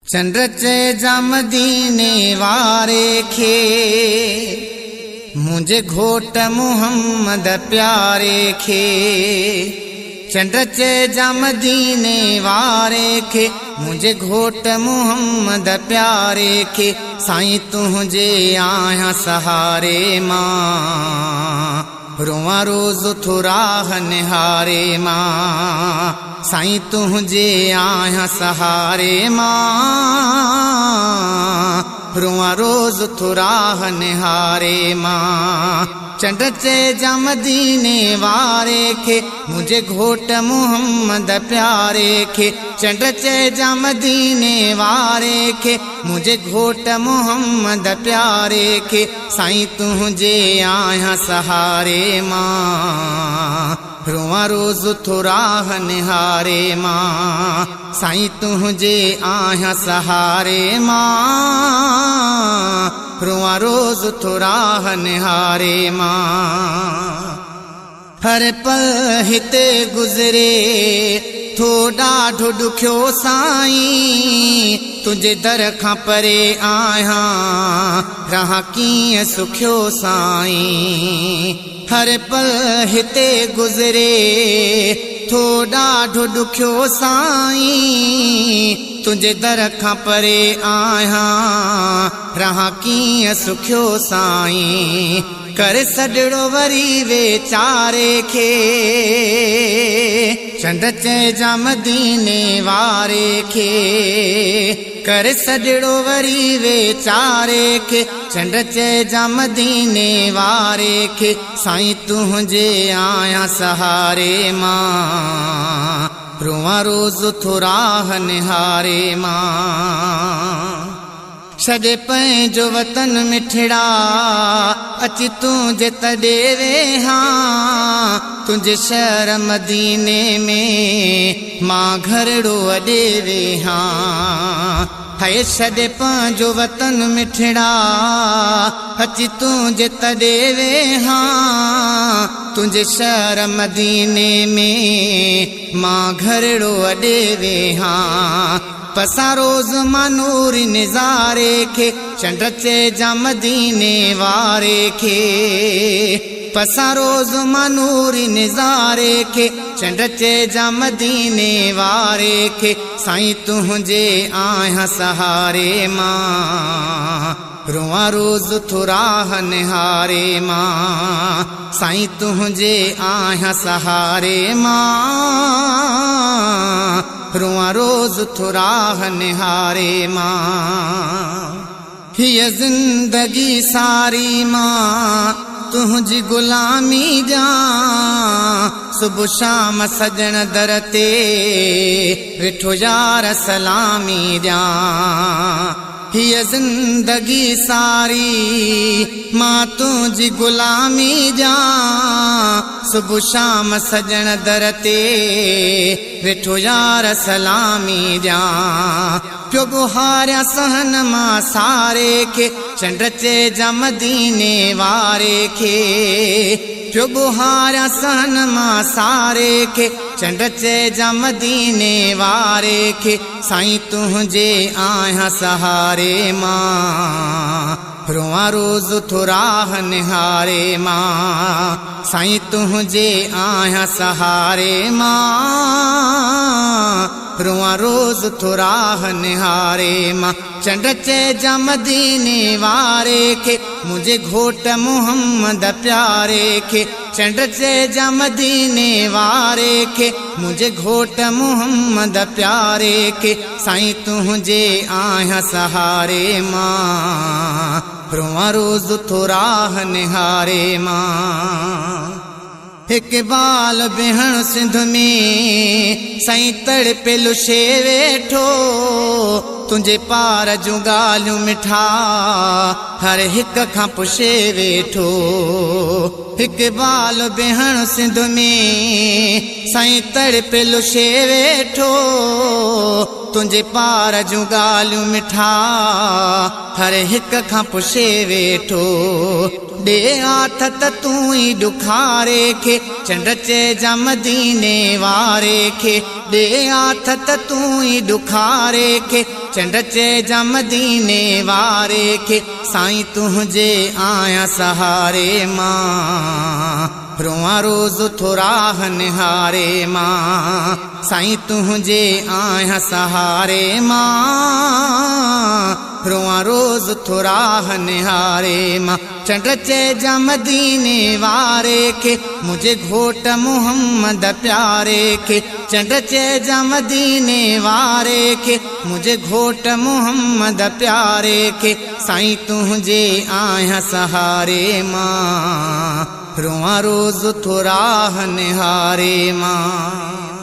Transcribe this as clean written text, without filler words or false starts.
चंद्र चेजा मदीने वारे खे मुझे घोट मुहम्मद प्यारे खे। चंद्र चेजा मदीने वारे खे मुझे घोट मुहम्मद प्यारे खे। साईं तुझे आया सहारे मां रोआ रोज थोराह निहारे मां। साईं तुझे आया सहारे मां रोआ रोज थोराह निहारे मां। चंद्र चेजा मदीने वारे खे मुझे घोट मुहम्मद प्यारे खे। चंद्र चेजा मदीने वारे खे मुझे घोट मुहम्मद प्यारे खे। साईं तुझे आया सहारे मां रोआ रोज थोराह निहारे मां। साईं तुझे आया सहारे मां रोआ रोज थोराह निहारे मां। हर पल हिते गुज़रे थो ॾाढो ॾुखियो साईं तुझे दर खां परे आहियां रहां कीअं सुखियो साईं। हर पल हिते गुज़रे थो ॾाढो ॾुखियो साईं तुझे दर खां परे आहियां रहां कीअं सुखियो साईं। कर सॾड़ो वरी वेचारे खे चंद्र चेजा मदीने वारे खे। कर सॾड़ो वरी वेचारे खे चंद्र चेजा मदीने वारे खे। साईं तुझे आया सहारे मां रोआ रोज थोराह निहारे मां। छॾे पंहिंजो वतन मिठड़ा अची तुझे तॾे वेहां तुझे शहर मदीने में मां घरड़ो अॾे वेहां। है छॾे पंहिंजो वतन मिठड़ा अची तुझे तॾे वेहां तुझे शहर मदीने में मां घरड़ो अॾे वेहां। पसा रोज मानूर निज़ारे खे चंद्र चेजा मदीने वारे खे। पसा रोज मानूर निज़ारे खे चंद्र चेजा मदीने वारे खे। साईं तुझे आया सहारे मां रोआ रोज थोराह निहारे मां। साईं तुझे आया सहारे मां रोआ रोज थोराह निहारे मां। हीअ जिंदगी सारी मां तुझी गुलामी ॼां सुबुह शाम सजण दर ते वेठो यार सलामी ॼां। हीअ जिंदगी सारी मां तुझी गुलामी ॼां सुबुह शाम सजण दर ते वेठो यार सलामी ॼां। पियो बुहारिया सहन मां सारे खे चंद्र चेजा मदीने वारे खे। पियो बुहारिया सहन मां सारे खे चंद्र चेजा मदीने वारे खे। साईं तुझे आया सहारे मां रोआ रोज थोराह निहारे मां। साईं तुझे आया सहारे मां रोआ रोज थोराह निहारे मां। चंद्र चेजा मदीने वारे खे मुझे घोट मुहम्मद प्यारे खे। चंद्र चेजा मदीने वारे खे मुझे घोट मुहम्मद प्यारे खे। साईं तुझे आया सहारे मां रोआ रोज थोराह निहारे मां। इकबाल बेहण सिंध में साईं तड़पे लुशे वेठो तुझे पार जूं ॻाल्हियूं मिठा हर हिक खां पुछे वेठो। इकबाल बेहण सिंध में साईं तड़पे लुशे वेठो तुझे पार जूं ॻाल्हियूं मिठा हर हिक खां पुछे वेठो ॾे हाथ त तूं ई ॾुखारे खे चंड चइजां मदीने वारे खे ॾे हाथ त तूं ई ॾुखारे खे चंड चइजां मदीने वारे खे साईं तुंहिंजे आहियां सहारे मां रोआं रोज़ थोरा निहारे मां साईं तुंहिंजे आहियां सहारे मां रोआं रोज़ थोरा निहारे मां चंड चइजां मदीने वारे खे मुझे घोट मोहम्मद प्यारे खे चंड चइजां मदीने वारे खे मुझे घोट मोहम्मद प्यारे खे साईं तुंहिंजे आहियां सहारे मां रोआं रोज़ थोरा निहारे मां।